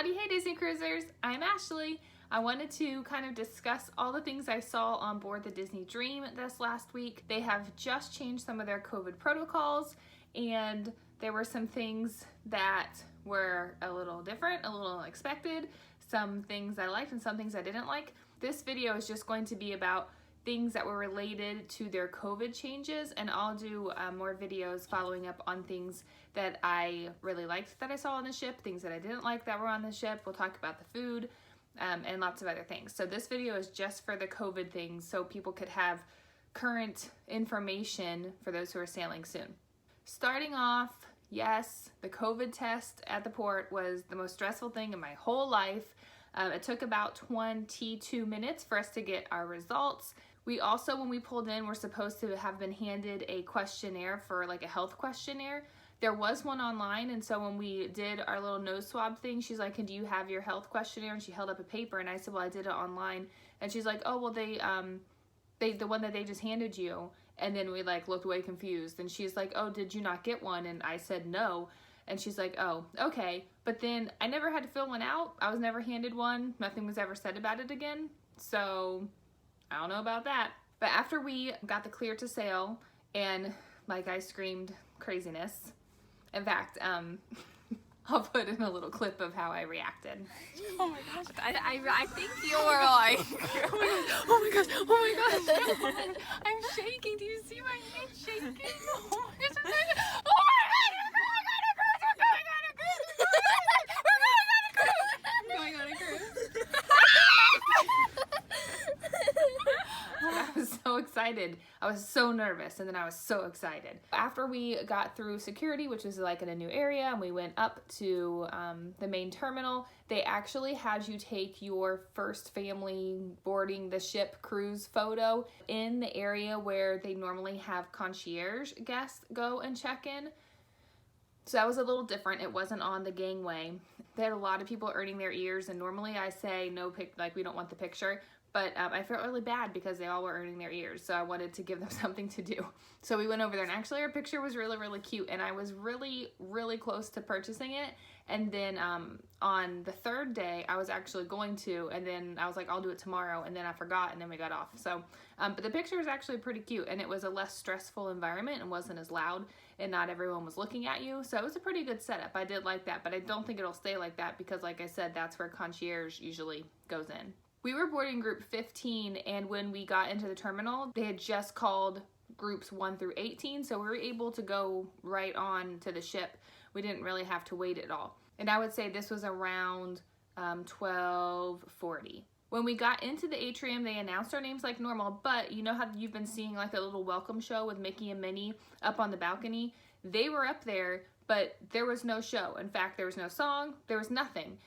Howdy, hey Disney Cruisers, I'm Ashley. I wanted to kind of discuss all the things I saw on board the Disney Dream this last week. They have just changed some of their COVID protocols, and there were some things that were a little different, a little unexpected, some things I liked and some things I didn't like. This video is just going to be about things that were related to their COVID changes, and I'll do more videos following up on things that I really liked that I saw on the ship, things that I didn't like that were on the ship. We'll talk about the food and lots of other things. So this video is just for the COVID things so people could have current information for those who are sailing soon. Starting off, yes, the COVID test at the port was the most stressful thing in my whole life. It took about 22 minutes for us to get our results. We also, when we pulled in, were supposed to have been handed a questionnaire for like a health questionnaire. There was one online, and so when we did our little nose swab thing, she's like, do you have your health questionnaire? And she held up a paper, and I said, well, I did it online. And she's like, oh, well, the one that they just handed you. And then we like looked way confused, and she's like, oh, did you not get one? And I said no. And she's like, oh, okay. But then I never had to fill one out. I was never handed one. Nothing was ever said about it again. So I don't know about that. But after we got the clear to sail, and like I screamed craziness. In fact, I'll put in a little clip of how I reacted. Oh my gosh, I think you were like, oh my gosh, oh my gosh. I'm shaking. Do you see my hand shaking? Oh my gosh, oh my god, we're going on a cruise. I was so excited. I was so nervous, and then I was so excited. After we got through security, which was like in a new area, and we went up to the main terminal, they actually had you take your first family boarding the ship cruise photo in the area where they normally have concierge guests go and check in. So that was a little different. It wasn't on the gangway. They had a lot of people earning their ears, and normally I say no like we don't want the picture. But I felt really bad because they all were earning their ears, so I wanted to give them something to do. So we went over there, and actually our picture was really, really cute, and I was really, really close to purchasing it. And then on the third day, I was actually going to, and then I was like, I'll do it tomorrow, and then I forgot, and then we got off. So, but the picture was actually pretty cute, and it was a less stressful environment and wasn't as loud, and not everyone was looking at you. So it was a pretty good setup. I did like that, but I don't think it'll stay like that because, like I said, that's where concierge usually goes in. We were boarding group 15, and when we got into the terminal, they had just called groups 1 through 18, so we were able to go right on to the ship. We didn't really have to wait at all. And I would say this was around 12:40. When we got into the atrium, they announced our names like normal, but you know how you've been seeing like a little welcome show with Mickey and Minnie up on the balcony? They were up there, but there was no show. In fact, there was no song, there was nothing.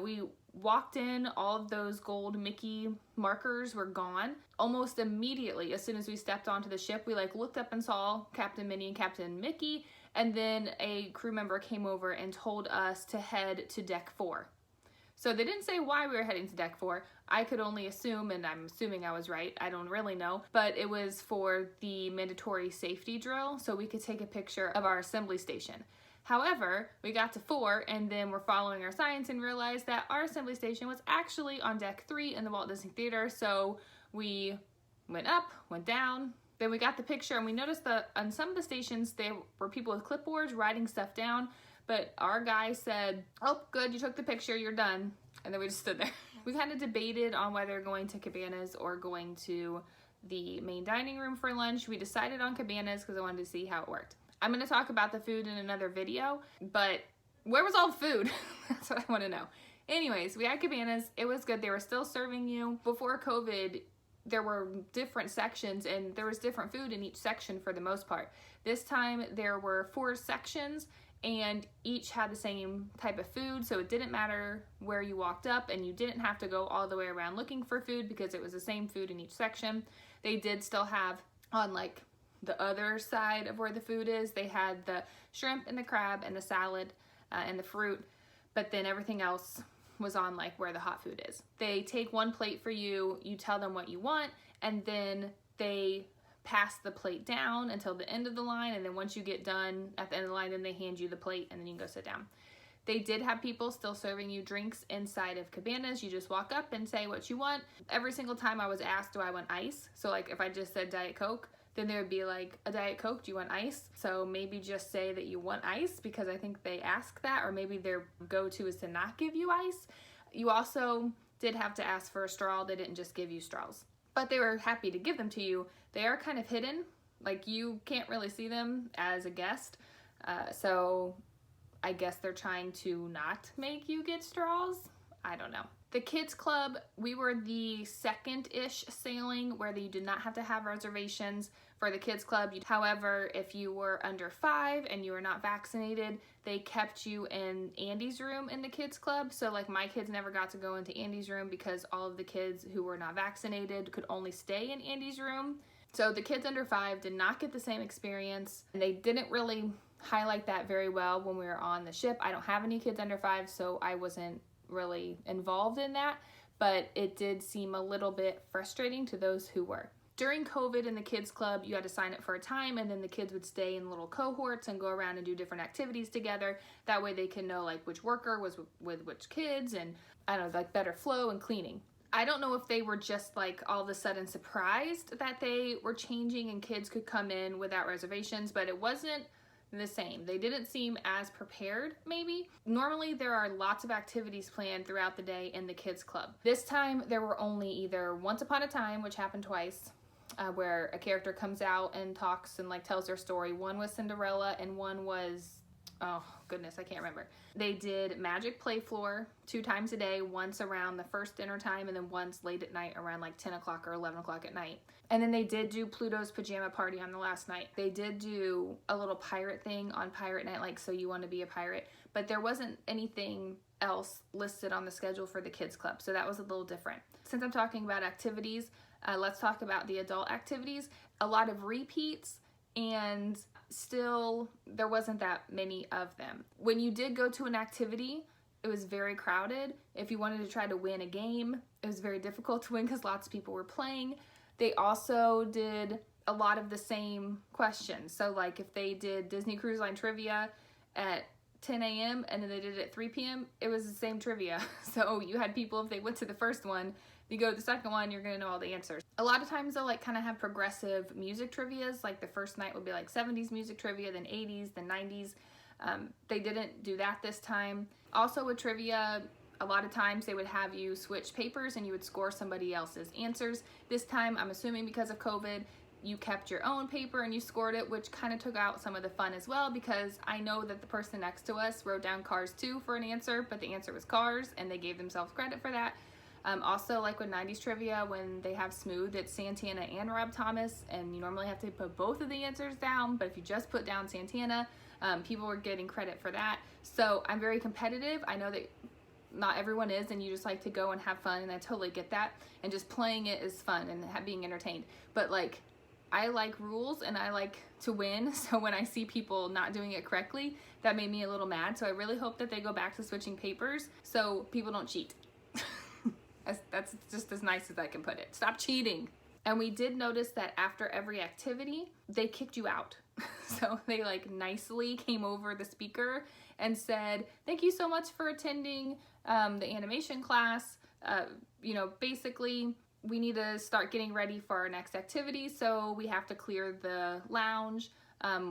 We walked in, all of those gold Mickey markers were gone. Almost immediately, as soon as we stepped onto the ship, we like looked up and saw Captain Minnie and Captain Mickey, and then a crew member came over and told us to head to deck 4. So they didn't say why we were heading to deck 4. I could only assume, and I'm assuming I was right, I don't really know, but it was for the mandatory safety drill so we could take a picture of our assembly station. However, we got to 4, and then we're following our signs and realized that our assembly station was actually on deck 3 in the Walt Disney Theater. So we went up, went down, then we got the picture, and we noticed that on some of the stations there were people with clipboards writing stuff down, but our guy said, oh, good, you took the picture, you're done. And then we just stood there. We kind of debated on whether going to Cabanas or going to the main dining room for lunch. We decided on Cabanas because I wanted to see how it worked. I'm going to talk about the food in another video, but where was all the food? That's what I want to know. Anyways, we had Cabanas. It was good. They were still serving you. Before COVID, there were different sections, and there was different food in each section for the most part. This time, there were 4 sections, and each had the same type of food, so it didn't matter where you walked up, and you didn't have to go all the way around looking for food because it was the same food in each section. They did still have on like the other side of where the food is, they had the shrimp and the crab and the salad and the fruit, but then everything else was on like where the hot food is. They take one plate for you, you tell them what you want, and then they pass the plate down until the end of the line, and then once you get done at the end of the line, then they hand you the plate and then you can go sit down. They did have people still serving you drinks inside of cabanas. You just walk up and say what you want. Every single time I was asked, do I want ice? So like if I just said Diet Coke, then there would be like, a Diet Coke, do you want ice? So maybe just say that you want ice, because I think they ask that, or maybe their go-to is to not give you ice. You also did have to ask for a straw. They didn't just give you straws, but they were happy to give them to you. They are kind of hidden. Like you can't really see them as a guest. So I guess they're trying to not make you get straws. I don't know. The kids club, we were the second-ish sailing where you did not have to have reservations for the kids club. However, if you were under 5 and you were not vaccinated, they kept you in Andy's room in the kids club. So like my kids never got to go into Andy's room because all of the kids who were not vaccinated could only stay in Andy's room. So the kids under 5 did not get the same experience, and they didn't really highlight that very well when we were on the ship. I don't have any kids under 5, so I wasn't really involved in that, but it did seem a little bit frustrating to those who were. During COVID in the kids club, you had to sign up for a time, and then the kids would stay in little cohorts and go around and do different activities together. That way they can know like which worker was with which kids, and I don't know, like better flow and cleaning. I don't know if they were just like all of a sudden surprised that they were changing and kids could come in without reservations, but it wasn't the same. They didn't seem as prepared, maybe. Normally there are lots of activities planned throughout the day in the kids club. This time there were only either Once Upon a Time, which happened twice, where a character comes out and talks and like tells their story. One was Cinderella and one was, oh goodness, I can't remember. They did Magic Play Floor 2 times a day, once around the first dinner time and then once late at night around like 10 o'clock or 11 o'clock at night. And then they did do Pluto's Pajama Party on the last night. They did do a little pirate thing on Pirate Night, like So You Want to Be a Pirate, but there wasn't anything else listed on the schedule for the kids club, so that was a little different. Since I'm talking about activities, let's talk about the adult activities. A lot of repeats, and still there wasn't that many of them. When you did go to an activity, it was very crowded. If you wanted to try to win a game, it was very difficult to win because lots of people were playing. They also did a lot of the same questions. So like if they did Disney Cruise Line trivia at 10 a.m. and then they did it at 3 p.m., it was the same trivia. So you had people, if they went to the first one, you go to the second one, you're gonna know all the answers. A lot of times they'll like kind of have progressive music trivias. Like the first night would be like 70s music trivia, then 80s, then 90s. They didn't do that this time. Also with trivia, a lot of times they would have you switch papers and you would score somebody else's answers. This time, I'm assuming because of COVID, you kept your own paper and you scored it, which kind of took out some of the fun as well, because I know that the person next to us wrote down Cars 2 for an answer, but the answer was Cars, and they gave themselves credit for that. Also, like with 90s trivia, when they have Smooth, it's Santana and Rob Thomas, and you normally have to put both of the answers down, but if you just put down Santana, people were getting credit for that. So I'm very competitive. I know that not everyone is, and you just like to go and have fun, and I totally get that, and just playing it is fun and being entertained. But like, I like rules and I like to win, so when I see people not doing it correctly, that made me a little mad. So I really hope that they go back to switching papers so people don't cheat. That's just as nice as I can put it. Stop cheating. And we did notice that after every activity, they kicked you out. So they like nicely came over the speaker and said, thank you so much for attending the animation class. You know, basically, we need to start getting ready for our next activity, so we have to clear the lounge.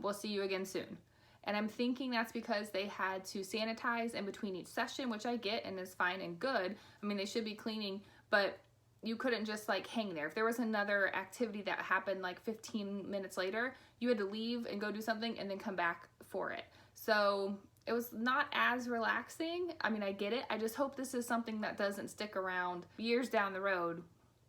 We'll see you again soon. And I'm thinking that's because they had to sanitize in between each session, which I get and is fine and good. I mean, they should be cleaning, but you couldn't just like hang there. If there was another activity that happened like 15 minutes later, you had to leave and go do something and then come back for it. So it was not as relaxing. I mean, I get it. I just hope this is something that doesn't stick around years down the road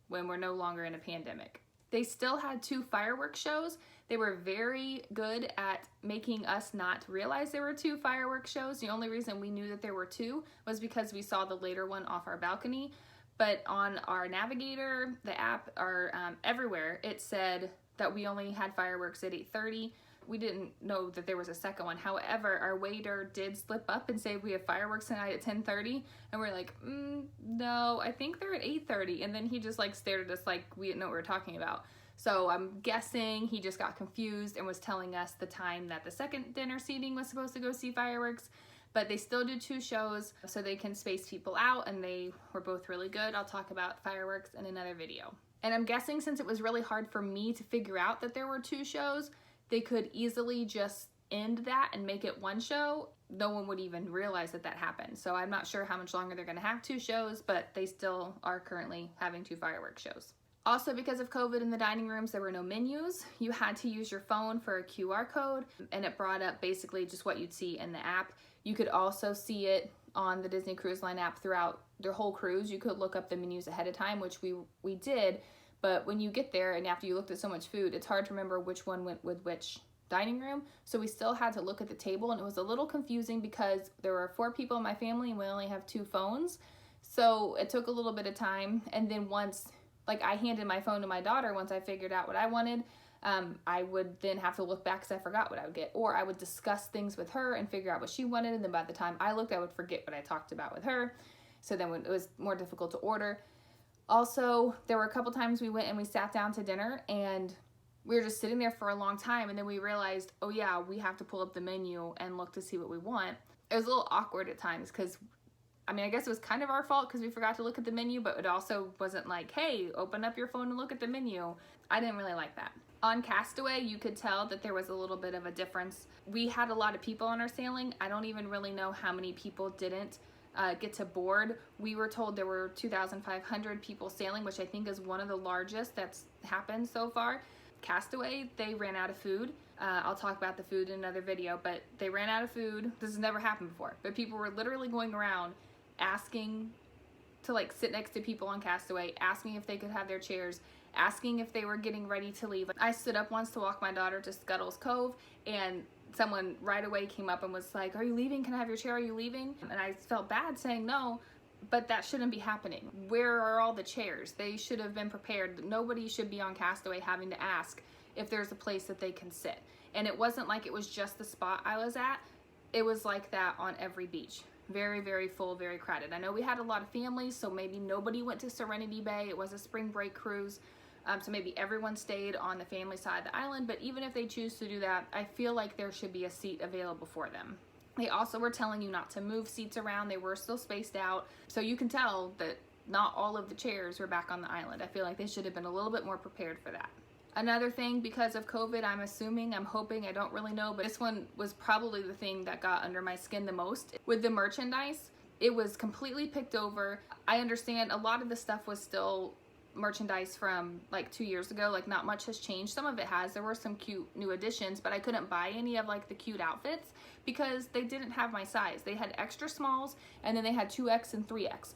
when we're no longer in a pandemic. They still had 2 fireworks shows. They were very good at making us not realize there were 2 fireworks shows. The only reason we knew that there were 2 was because we saw the later one off our balcony. But on our navigator, the app, or everywhere, it said that we only had fireworks at 8:30. We didn't know that there was a second one. However, our waiter did slip up and say we have fireworks tonight at 10:30, and we're like, no, I think they're at 8:30. And then he just like stared at us like we didn't know what we were talking about. So I'm guessing he just got confused and was telling us the time that the second dinner seating was supposed to go see fireworks. but they still do 2 shows so they can space people out, and they were both really good. I'll talk about fireworks in another video. And I'm guessing since it was really hard for me to figure out that there were 2 shows, they could easily just end that and make it 1 show. No one would even realize that that happened. So I'm not sure how much longer they're going to have 2 shows, but they still are currently having 2 fireworks shows. Also, because of COVID in the dining rooms, there were no menus. You had to use your phone for a QR code, and it brought up basically just what you'd see in the app. You could also see it on the Disney Cruise Line app throughout their whole cruise. You could look up the menus ahead of time, which we did, but when you get there and after you looked at so much food, it's hard to remember which one went with which dining room. So we still had to look at the table, and it was a little confusing because there were 4 people in my family and we only have 2 phones. So it took a little bit of time, and then once I handed my phone to my daughter once I figured out what I wanted, I would then have to look back because I forgot what I would get. Or I would discuss things with her and figure out what she wanted, and then by the time I looked, I would forget what I talked about with her. So then it was more difficult to order. Also, there were a couple times we went and we sat down to dinner, and we were just sitting there for a long time, and then we realized, oh yeah, we have to pull up the menu and look to see what we want. It was a little awkward at times because I guess it was kind of our fault because we forgot to look at the menu, but it also wasn't like, hey, open up your phone and look at the menu. I didn't really like that. On Castaway, you could tell that there was a little bit of a difference. We had a lot of people on our sailing. I don't even really know how many people didn't get to board. We were told there were 2,500 people sailing, which I think is one of the largest that's happened so far. Castaway, they ran out of food. I'll talk about the food in another video, but they ran out of food. This has never happened before, but people were literally going around asking to sit next to people on Castaway, asking if they could have their chairs, asking if they were getting ready to leave. I stood up once to walk my daughter to Scuttle's Cove, and someone right away came up and was like, are you leaving? Can I have your chair? Are you leaving? And I felt bad saying no, but that shouldn't be happening. Where are all the chairs? They should have been prepared. Nobody should be on Castaway having to ask if there's a place that they can sit. And it wasn't like it was just the spot I was at. It was like that on every beach. Very, very full, very crowded. I know we had a lot of families, so maybe nobody went to Serenity Bay. It was a spring break cruise, so maybe everyone stayed on the family side of the island, but even if they choose to do that, I feel like there should be a seat available for them. They also were telling you not to move seats around. They were still spaced out, so you can tell that not all of the chairs were back on the island. I feel like they should have been a little bit more prepared for that. Another thing, because of COVID, I'm hoping, I don't really know, but this one was probably the thing that got under my skin the most. With the merchandise, it was completely picked over. I understand a lot of the stuff was still merchandise from 2 years ago. Not much has changed. Some of it has. There were some cute new additions, but I couldn't buy any of the cute outfits because they didn't have my size. They had extra smalls, and then they had 2X and 3X.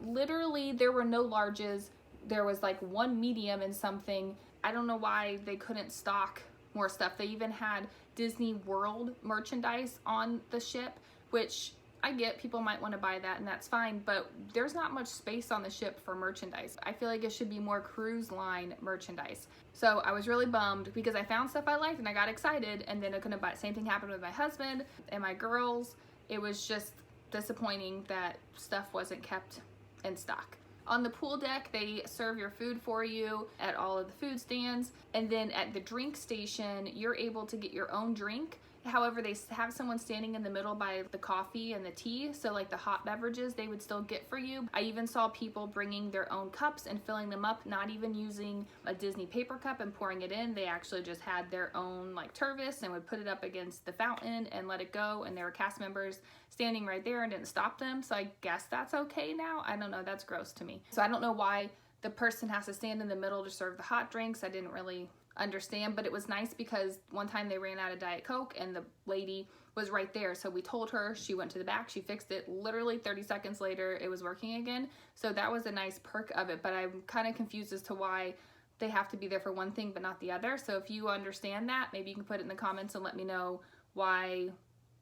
Literally, there were no larges. There was 1 medium and something. I don't know why they couldn't stock more stuff. They even had Disney World merchandise on the ship, which I get, people might want to buy that and that's fine, but there's not much space on the ship for merchandise. I feel like it should be more cruise line merchandise. So I was really bummed because I found stuff I liked and I got excited, and then I couldn't buy it. Same thing happened with my husband and my girls. It was just disappointing that stuff wasn't kept in stock. On the pool deck, they serve your food for you at all of the food stands. And then at the drink station, you're able to get your own drink. However, they have someone standing in the middle by the coffee and the tea. So the hot beverages, they would still get for you. I even saw people bringing their own cups and filling them up, not even using a Disney paper cup and pouring it in. They actually just had their own Tervis and would put it up against the fountain and let it go. And there were cast members standing right there and didn't stop them. So I guess that's okay now. I don't know. That's gross to me. So I don't know why the person has to stand in the middle to serve the hot drinks. I didn't really understand, but it was nice because one time they ran out of Diet Coke and the lady was right there, so we told her, she went to the back, she fixed it, literally 30 seconds later it was working again. So that was a nice perk of it, but I'm kind of confused as to why they have to be there for one thing but not the other. So if you understand that, maybe you can put it in the comments and let me know why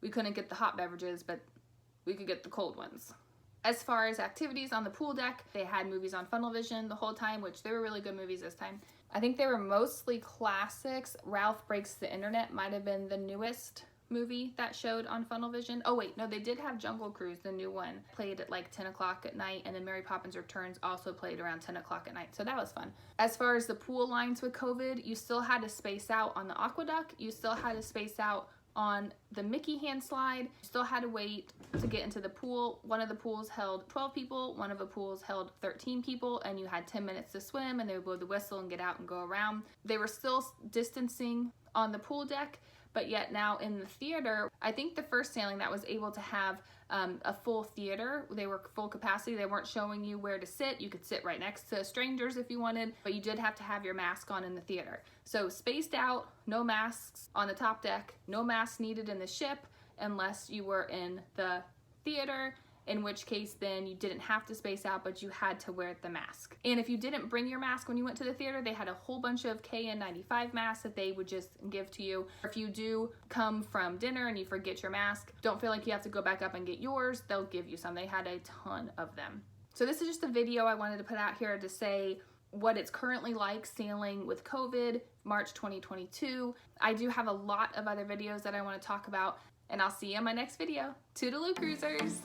we couldn't get the hot beverages but we could get the cold ones. As far as activities on the pool deck, they had movies on Funnel Vision the whole time, which they were really good movies this time. I think they were mostly classics. Ralph Breaks the Internet might have been the newest movie that showed on Funnel Vision. Oh wait, no, they did have Jungle Cruise, the new one, played at 10 o'clock at night, and then Mary Poppins Returns also played around 10 o'clock at night, so that was fun. As far as the pool lines with COVID, you still had to space out on the aqueduct, you still had to space out On the Mickey hand slide, you still had to wait to get into the pool. One of the pools held 12 people, one of the pools held 13 people, and you had 10 minutes to swim, and they would blow the whistle and get out and go around. They were still distancing on the pool deck, but yet now in the theater, I think the first sailing that was able to have a full theater, they were full capacity. They weren't showing you where to sit. You could sit right next to strangers if you wanted, but you did have to have your mask on in the theater. So spaced out, no masks on the top deck, no masks needed in the ship unless you were in the theater, in which case then you didn't have to space out, but you had to wear the mask. And if you didn't bring your mask when you went to the theater, they had a whole bunch of KN95 masks that they would just give to you. If you do come from dinner and you forget your mask, don't feel like you have to go back up and get yours. They'll give you some. They had a ton of them. So this is just a video I wanted to put out here to say what it's currently like sailing with COVID, March 2022. I do have a lot of other videos that I want to talk about, and I'll see you in my next video. Toodaloo, cruisers!